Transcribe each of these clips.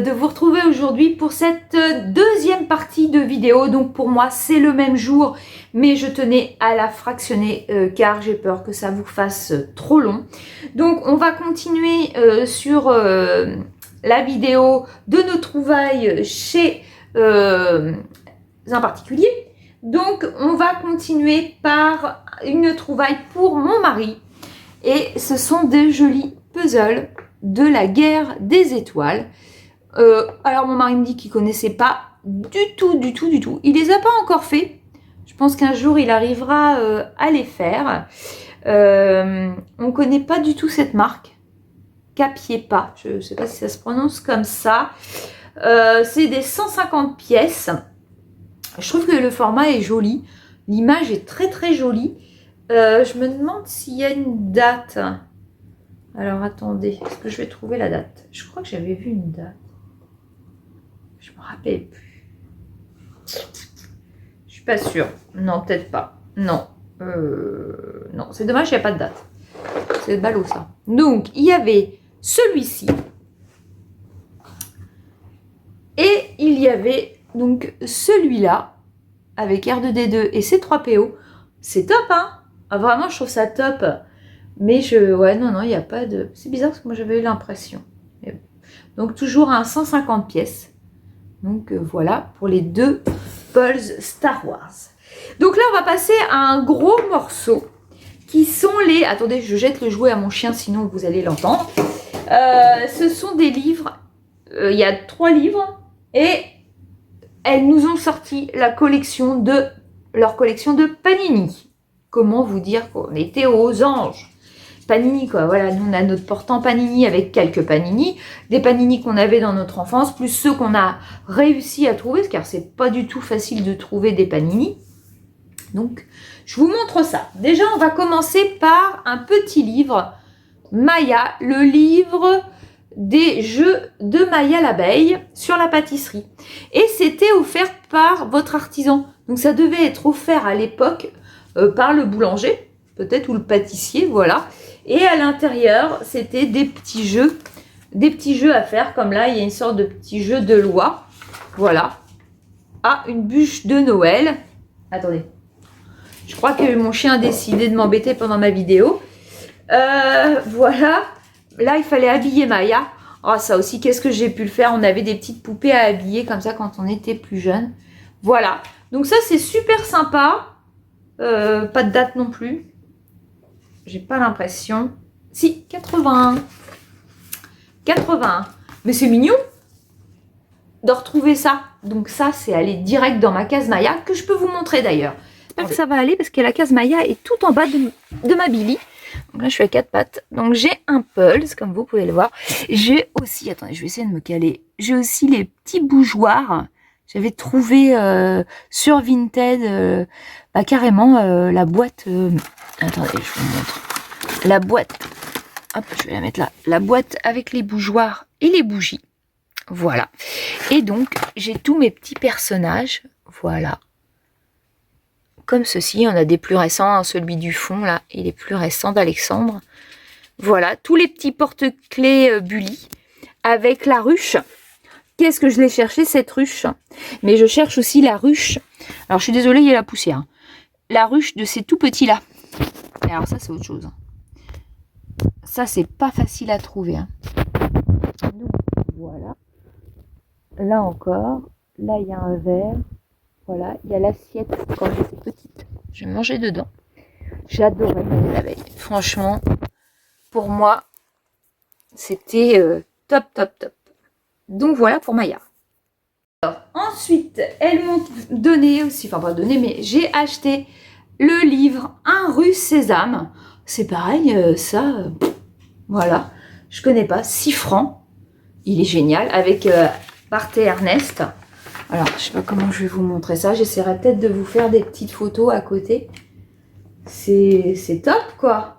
de vous retrouver aujourd'hui pour cette deuxième partie de vidéo. Donc pour moi c'est le même jour, mais je tenais à la fractionner car j'ai peur que ça vous fasse trop long. Donc on va continuer sur la vidéo de nos trouvailles chez un particulier. Donc on va continuer par une trouvaille pour mon mari. Et ce sont des jolis puzzles de la guerre des étoiles. Alors mon mari me dit qu'il ne connaissait pas du tout. Il les a pas encore fait. Je pense qu'un jour il arrivera à les faire. On ne connaît pas du tout cette marque. Capiepa. Je ne sais pas si ça se prononce comme ça. C'est des 150 pièces. Je trouve que le format est joli. L'image est très jolie. Je me demande s'il y a une date. Alors attendez, est-ce que je vais trouver la date? Je crois que j'avais vu une date. Je me rappelle plus. Je suis pas sûre. Non, peut-être pas. Non. Non, c'est dommage, il n'y a pas de date. C'est ballot ça. Donc, il y avait celui-ci. Et il y avait donc celui-là avec R2D2 et C3PO. C'est top, hein? Ah, vraiment, je trouve ça top. Mais ouais, non, il n'y a pas de... C'est bizarre parce que moi, j'avais eu l'impression. Donc, toujours un 150 pièces. Donc, voilà pour les deux Pulse Star Wars. Donc là, on va passer à un gros morceau qui sont les... Attendez, je jette le jouet à mon chien, sinon vous allez l'entendre. Ce sont des livres. Il y a 3 livres. Et elles nous ont sorti leur collection de Panini. Comment vous dire qu'on était aux anges? Panini, quoi. Voilà, nous on a notre portant Panini avec quelques Panini, des Panini qu'on avait dans notre enfance, plus ceux qu'on a réussi à trouver, car c'est pas du tout facile de trouver des Panini. Donc, je vous montre ça. Déjà, on va commencer par un petit livre, Maya, le livre des jeux de Maya l'abeille sur la pâtisserie. Et c'était offert par votre artisan. Donc, ça devait être offert à l'époque par le boulanger, peut-être, ou le pâtissier, voilà. Et à l'intérieur, c'était des petits jeux à faire, comme là, il y a une sorte de petit jeu de loi, voilà. Ah, une bûche de Noël. Attendez, je crois que mon chien a décidé de m'embêter pendant ma vidéo. Voilà, là, il fallait habiller Maya. Oh, ça aussi, qu'est-ce que j'ai pu le faire? On avait des petites poupées à habiller, comme ça, quand on était plus jeune. Voilà, donc ça, c'est super sympa. Pas de date non plus. J'ai pas l'impression. Si, 81. 81. Mais c'est mignon de retrouver ça. Donc ça, c'est aller direct dans ma case Maya, que je peux vous montrer d'ailleurs. J'espère que ça va aller parce que la case Maya est tout en bas de ma Billy. Donc là, je suis à 4 pattes. Donc j'ai un Pulse, comme vous pouvez le voir. J'ai aussi, attendez, je vais essayer de me caler. J'ai aussi les petits bougeoirs. J'avais trouvé sur Vinted carrément la boîte. Attendez, je vous montre. La boîte. Hop, je vais la mettre là. La boîte avec les bougeoirs et les bougies. Voilà. Et donc, j'ai tous mes petits personnages. Voilà. Comme ceci. On a des plus récents. Hein, celui du fond, là, il est plus récent d'Alexandre. Voilà. Tous les petits porte-clés Bully. Avec la ruche. Qu'est-ce que je l'ai cherché, cette ruche? Mais je cherche aussi la ruche. Alors, je suis désolée, il y a la poussière. La ruche de ces tout petits-là. Alors, ça, c'est autre chose. Ça, c'est pas facile à trouver. Hein. Donc, voilà. Là encore. Là, il y a un verre. Voilà. Il y a l'assiette quand j'étais petite. Je mangeais dedans. J'adorais l'abeille. Franchement, pour moi, c'était top. Donc voilà pour Maya. Alors, ensuite, elles m'ont donné aussi, enfin pas donné, mais j'ai acheté le livre Un rue Sésame. C'est pareil, ça, voilà, je connais pas, 6 francs. Il est génial, avec Bart et Ernest. Alors, je sais pas comment je vais vous montrer ça. J'essaierai peut-être de vous faire des petites photos à côté. C'est top, quoi.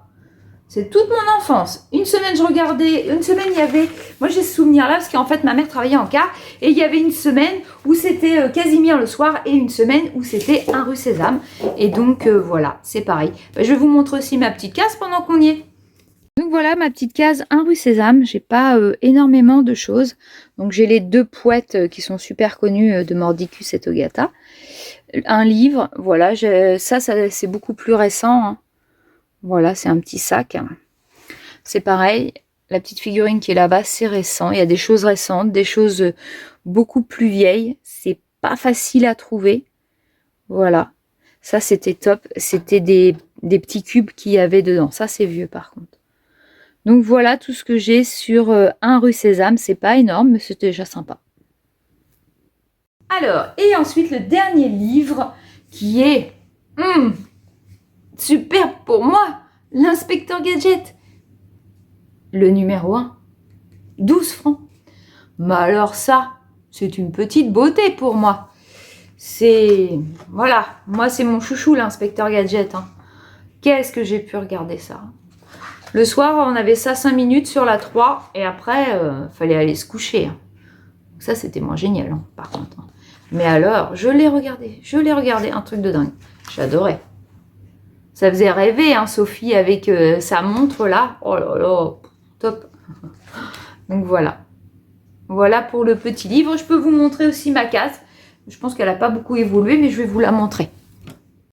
C'est toute mon enfance. Une semaine, je regardais. Une semaine, il y avait... Moi, j'ai ce souvenir-là parce qu'en fait, ma mère travaillait en car. Et il y avait une semaine où c'était Casimir le soir et une semaine où c'était Un rue Sésame. Et donc, voilà, c'est pareil. Je vais vous montrer aussi ma petite case pendant qu'on y est. Donc, Donc voilà ma petite case 1 rue Sésame. J'ai pas énormément de choses. Donc j'ai les 2 poètes qui sont super connus de Mordicus et Togata. Un livre, voilà, ça c'est beaucoup plus récent. Hein. Voilà, c'est un petit sac. C'est pareil, la petite figurine qui est là-bas, c'est récent. Il y a des choses récentes, des choses beaucoup plus vieilles. C'est pas facile à trouver. Voilà, ça c'était top. C'était des petits cubes qu'il y avait dedans. Ça c'est vieux par contre. Donc voilà tout ce que j'ai sur 1 rue Sésame. C'est pas énorme, mais c'est déjà sympa. Alors, et ensuite le dernier livre qui est superbe pour moi, l'inspecteur Gadget. Le numéro 1, 12 francs. Mais alors ça, c'est une petite beauté pour moi. C'est... Voilà, moi c'est mon chouchou l'inspecteur Gadget. Hein. Qu'est-ce que j'ai pu regarder ça. Le soir, on avait ça 5 minutes sur la 3 et après, fallait aller se coucher. Hein. Ça, c'était moins génial, hein, par contre. Hein. Mais alors, je l'ai regardé, un truc de dingue. J'adorais. Ça faisait rêver, hein, Sophie, avec sa montre là. Oh là là, top. Donc voilà. Voilà pour le petit livre. Je peux vous montrer aussi ma case. Je pense qu'elle n'a pas beaucoup évolué, mais je vais vous la montrer.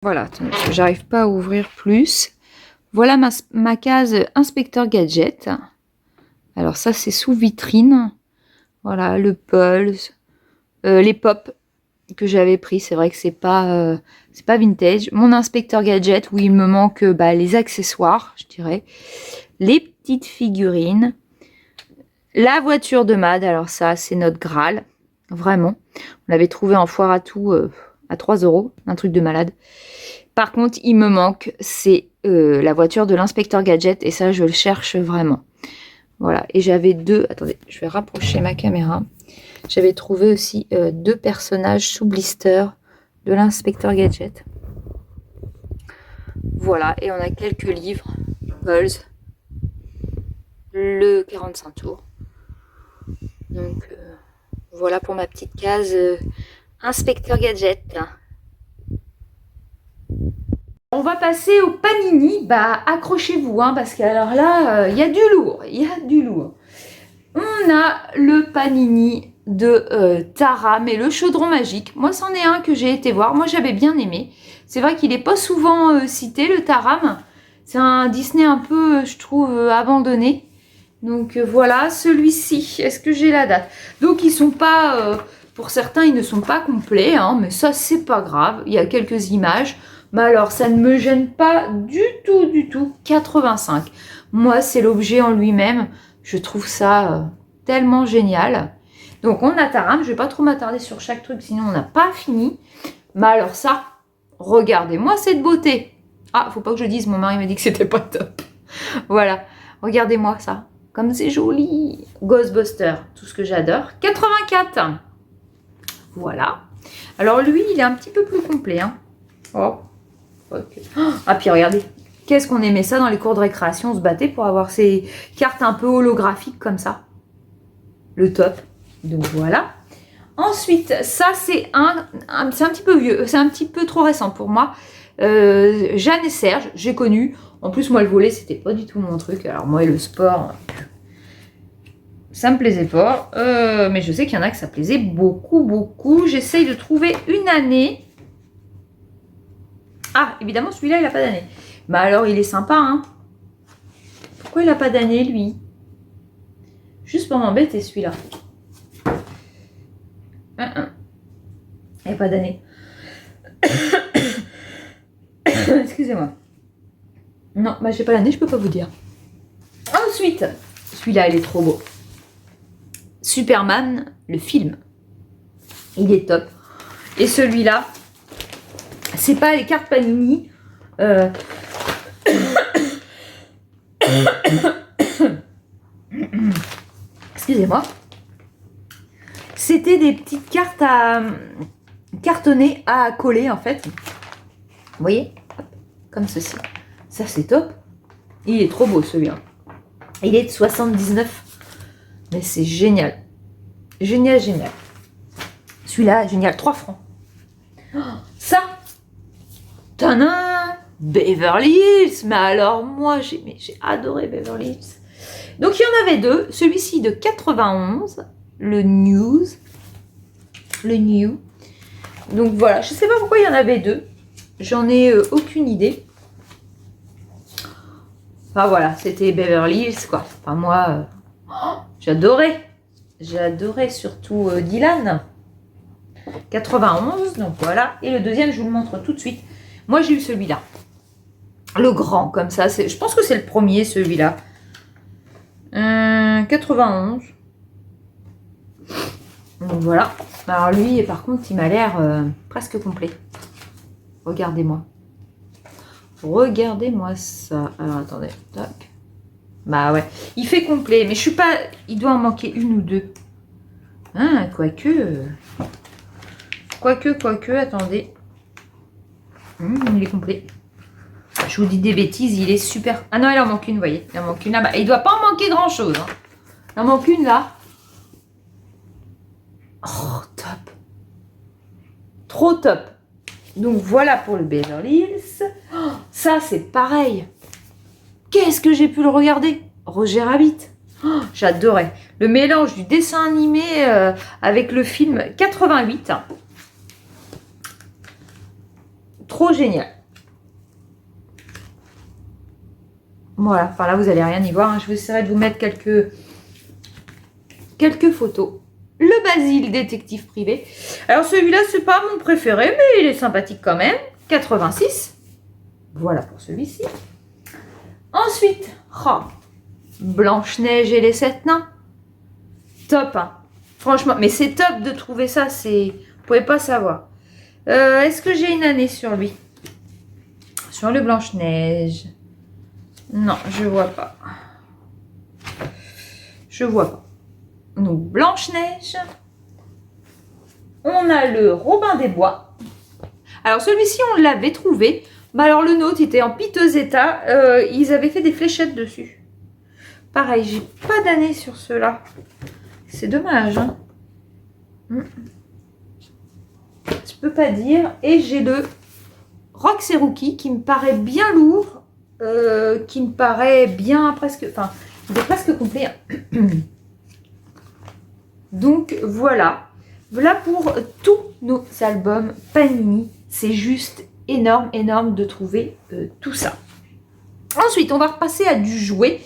Voilà, attendez, parce que j'arrive pas à ouvrir plus. Voilà ma case inspecteur gadget. Alors ça, c'est sous vitrine. Voilà, le Pulse. Les pop que j'avais pris. C'est vrai que c'est pas vintage. Mon inspecteur gadget, où il me manque les accessoires, je dirais. Les petites figurines. La voiture de Mad. Alors ça, c'est notre Graal. Vraiment. On l'avait trouvé en foire à tout à 3 €. Un truc de malade. Par contre, il me manque, c'est la voiture de l'inspecteur Gadget. Et ça, je le cherche vraiment. Voilà. Et j'avais 2... Attendez, je vais rapprocher ma caméra. J'avais trouvé aussi 2 personnages sous blister de l'inspecteur Gadget. Voilà. Et on a quelques livres. Pulse. Le 45 tours. Donc, voilà pour ma petite case inspecteur Gadget. On va passer au Panini. Accrochez-vous, hein, parce qu'alors là, il y a du lourd. Il y a du lourd. On a le Panini de Taram et le chaudron magique. Moi, c'en est un que j'ai été voir. Moi, j'avais bien aimé. C'est vrai qu'il n'est pas souvent cité, le Taram. C'est un Disney un peu, je trouve, abandonné. Donc voilà, celui-ci. Est-ce que j'ai la date? Donc, ils sont pas... pour certains, ils ne sont pas complets, hein, mais ça, c'est pas grave. Il y a quelques images. Mais alors, ça ne me gêne pas du tout. 85. Moi, c'est l'objet en lui-même. Je trouve ça tellement génial. Donc, on a Taram. Je vais pas trop m'attarder sur chaque truc, sinon on n'a pas fini. Mais alors ça, regardez-moi cette beauté. Ah, faut pas que je dise, mon mari m'a dit que c'était pas top. Voilà, regardez-moi ça. Comme c'est joli. Ghostbuster, tout ce que j'adore. 84. Voilà. Alors lui, il est un petit peu plus complet. Hein. Oh. Okay. Ah, puis regardez. Qu'est-ce qu'on aimait ça dans les cours de récréation. On se battait pour avoir ces cartes un peu holographiques comme ça. Le top. Donc voilà. Ensuite, ça c'est un petit peu vieux. C'est un petit peu trop récent pour moi. Jeanne et Serge, j'ai connu. En plus, moi, le volley, c'était pas du tout mon truc. Alors moi, le sport, ça me plaisait pas. Mais je sais qu'il y en a que ça plaisait beaucoup. J'essaye de trouver une année. Ah, évidemment, celui-là, il n'a pas d'année. Bah alors, il est sympa, hein. Pourquoi il n'a pas d'année, lui? Juste pour m'embêter, celui-là. Il n'y a pas d'année. Excusez-moi. Non, bah j'ai pas l'année, je peux pas vous dire. Ensuite, celui-là, il est trop beau. Superman, le film. Il est top. Et celui-là, c'est pas les cartes Panini. Excusez-moi. C'était des petites cartes à cartonnées à coller en fait. Vous voyez? Comme ceci. Ça c'est top. Il est trop beau celui-là. Il est de 79. Mais c'est génial. Génial. Celui-là, génial. 3 francs. Oh, ça. Tadam! Beverly Hills. Mais alors, moi, j'ai adoré Beverly Hills. Donc, il y en avait deux. Celui-ci de 91, le News. Le New. Donc, voilà. Je sais pas pourquoi il y en avait deux. J'en ai aucune idée. Enfin, voilà. C'était Beverly Hills, quoi. Enfin, moi, j'adorais. J'adorais surtout Dylan. 91, donc voilà. Et le deuxième, je vous le montre tout de suite. Moi, j'ai eu celui-là. Le grand, comme ça. Je pense que c'est le premier, celui-là. 91. Donc voilà. Alors lui, par contre, il m'a l'air presque complet. Regardez-moi. Regardez-moi ça. Alors, attendez. Tac. Bah ouais. Il fait complet, mais je suis pas... Il doit en manquer une ou deux. Hein, quoique... Quoique, attendez. Il est complet. Je vous dis des bêtises, il est super... Ah non, il en manque une, vous voyez. Il en manque une là. Bah, il doit pas en manquer grand-chose. Hein. Il en manque une là. Oh, top. Trop top. Donc, voilà pour le Beverly Hills. Oh, ça, c'est pareil. Qu'est-ce que j'ai pu le regarder? Roger Rabbit. Oh, j'adorais. Le mélange du dessin animé avec le film 88. Trop génial. Voilà, enfin là vous allez rien y voir. Hein. Je vais essayer de vous mettre quelques photos. Le Basile, détective privé. Alors celui-là, c'est pas mon préféré, mais il est sympathique quand même. 86. Voilà pour celui-ci. Ensuite, oh, Blanche-Neige et les 7 nains. Top, hein. Franchement, mais c'est top de trouver ça. Vous pouvez pas savoir. Est-ce que j'ai une année sur lui? Sur le Blanche-Neige. Non, je vois pas. Je vois pas. Donc, Blanche-Neige. On a le Robin des Bois. Alors, celui-ci, on l'avait trouvé. Mais alors, le nôtre était en piteux état. Ils avaient fait des fléchettes dessus. Pareil, j'ai pas d'année sur ceux-là. C'est dommage. Hein. Je peux pas dire. Et j'ai le Rox et Rookie qui me paraît bien lourd. Qui me paraît bien presque... Enfin, il est presque complet. Donc, voilà. Voilà pour tous nos albums Panini. C'est juste énorme, énorme de trouver tout ça. Ensuite, on va repasser à du jouet.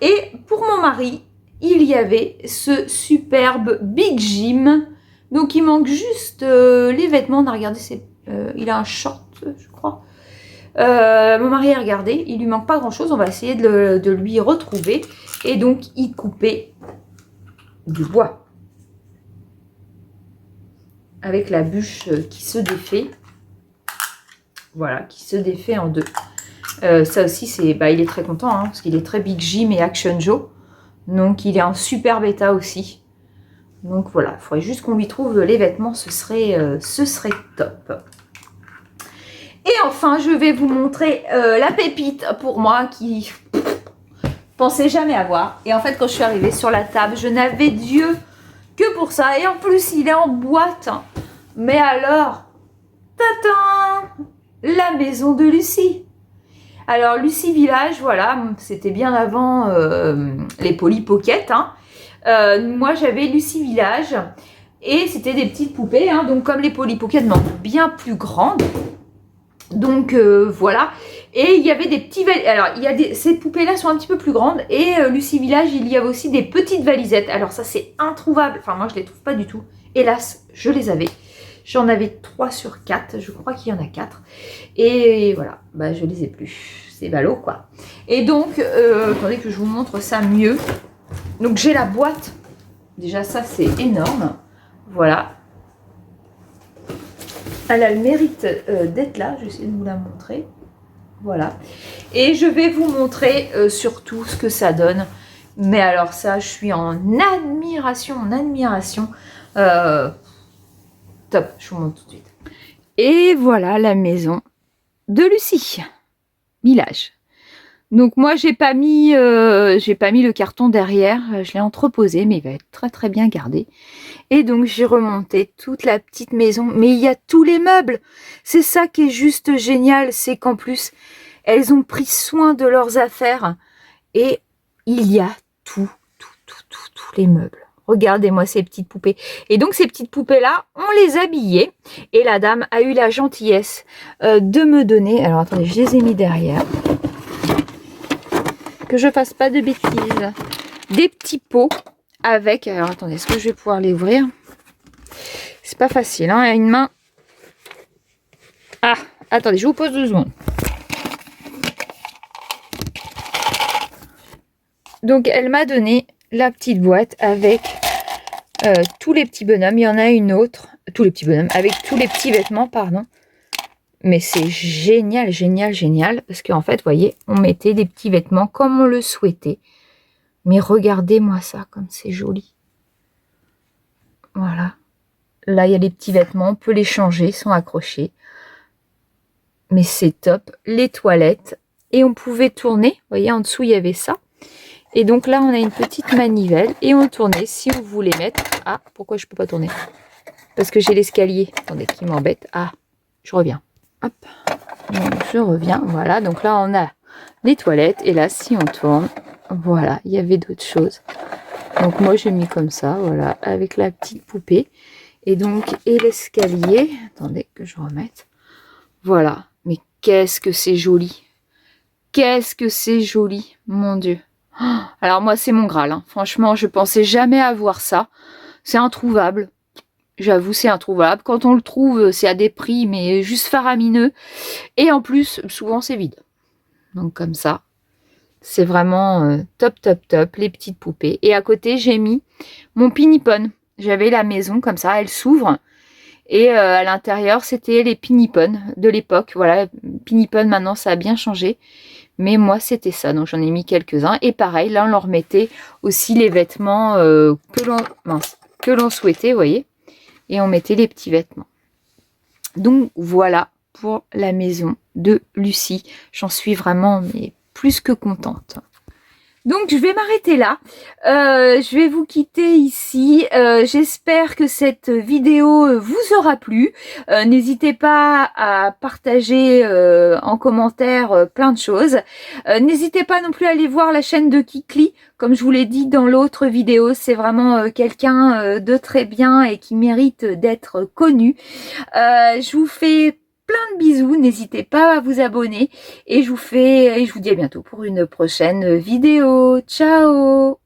Et pour mon mari, il y avait ce superbe Big Jim. Donc, il manque juste les vêtements. On a regardé, il a un short, je crois. Mon mari a regardé. Il lui manque pas grand-chose. On va essayer de lui retrouver. Et donc, il coupait du bois. Avec la bûche qui se défait. Voilà, qui se défait en deux. Ça aussi, il est très content, hein, parce qu'il est très Big Jim et Action Joe. Donc, il est en superbe état aussi. Donc, voilà, il faudrait juste qu'on lui trouve les vêtements, ce serait top. Et enfin, je vais vous montrer la pépite pour moi qui pensais jamais avoir. Et en fait, quand je suis arrivée sur la table, je n'avais Dieu que pour ça. Et en plus, il est en boîte. Mais alors, tadam, la maison de Lucie. Alors, Lucie Village, voilà, c'était bien avant les Polly Pocket. Hein. Moi, j'avais Lucie Village et c'était des petites poupées. Hein, donc, comme les Polly Pocket, mais bien plus grandes. Donc, voilà. Et il y avait des petits... Alors, ces poupées-là sont un petit peu plus grandes. Et Lucie Village, il y avait aussi des petites valisettes. Alors, ça, c'est introuvable. Enfin, moi, je les trouve pas du tout. Hélas, je les avais. J'en avais 3 sur 4, je crois qu'il y en a 4. Et voilà, bah, je les ai plus. C'est ballot, quoi. Et donc, attendez que je vous montre ça mieux. Donc, j'ai la boîte. Déjà, ça, c'est énorme. Voilà. Elle a le mérite d'être là. Je vais essayer de vous la montrer. Voilà. Et je vais vous montrer surtout ce que ça donne. Mais alors ça, je suis en admiration, top, je vous montre tout de suite. Et voilà la maison de Lucie Village. Donc moi j'ai pas mis le carton derrière, je l'ai entreposé, mais il va être très très bien gardé. Et donc j'ai remonté toute la petite maison, mais il y a tous les meubles. C'est ça qui est juste génial, c'est qu'en plus elles ont pris soin de leurs affaires et il y a tous les meubles. Regardez-moi ces petites poupées. Et donc ces petites poupées-là, on les habillait. Et la dame a eu la gentillesse de me donner... Alors attendez, je les ai mis derrière. Que je fasse pas de bêtises. Des petits pots avec... Alors attendez, est-ce que je vais pouvoir les ouvrir? C'est pas facile, hein, à une main. Ah, attendez, je vous pose 2 secondes. Donc elle m'a donné la petite boîte avec tous les petits bonhommes. Il y en a une autre, tous les petits bonhommes, avec tous les petits vêtements, pardon. Mais c'est génial, génial, génial. Parce qu'en fait, vous voyez, on mettait des petits vêtements comme on le souhaitait. Mais regardez-moi ça, comme c'est joli. Voilà. Là, il y a les petits vêtements, on peut les changer, ils sont accrochés. Mais c'est top. Les toilettes. Et on pouvait tourner. Vous voyez, en dessous, il y avait ça. Et donc là, on a une petite manivelle et on tournait si vous voulez mettre... Ah, pourquoi je ne peux pas tourner? Parce que j'ai l'escalier. Attendez, qui m'embête. Ah, je reviens. Hop. Donc, je reviens. Voilà, donc là, on a les toilettes. Et là, si on tourne, voilà, il y avait d'autres choses. Donc moi, j'ai mis comme ça, voilà, avec la petite poupée. Et donc, et l'escalier. Attendez que je remette. Voilà. Mais qu'est-ce que c'est joli. Qu'est-ce que c'est joli. Mon Dieu. Alors moi c'est mon Graal, hein. Franchement je pensais jamais avoir ça, c'est introuvable, j'avoue c'est introuvable, quand on le trouve c'est à des prix mais juste faramineux et en plus souvent c'est vide, donc comme ça c'est vraiment top top top les petites poupées. Et à côté j'ai mis mon pinipon, j'avais la maison comme ça, elle s'ouvre et à l'intérieur c'était les pinipons de l'époque, voilà, pinipon maintenant ça a bien changé. Mais moi, c'était ça. Donc, j'en ai mis quelques-uns. Et pareil, là, on leur mettait aussi les vêtements que l'on souhaitait, vous voyez. Et on mettait les petits vêtements. Donc, voilà pour la maison de Lucie. J'en suis vraiment mais, plus que contente. Donc, je vais m'arrêter là. Je vais vous quitter ici. J'espère que cette vidéo vous aura plu. N'hésitez pas à partager en commentaire plein de choses. N'hésitez pas non plus à aller voir la chaîne de Kikli. Comme je vous l'ai dit dans l'autre vidéo, c'est vraiment quelqu'un de très bien et qui mérite d'être connu. Je vous fais plein de bisous, n'hésitez pas à vous abonner et je vous dis à bientôt pour une prochaine vidéo. Ciao!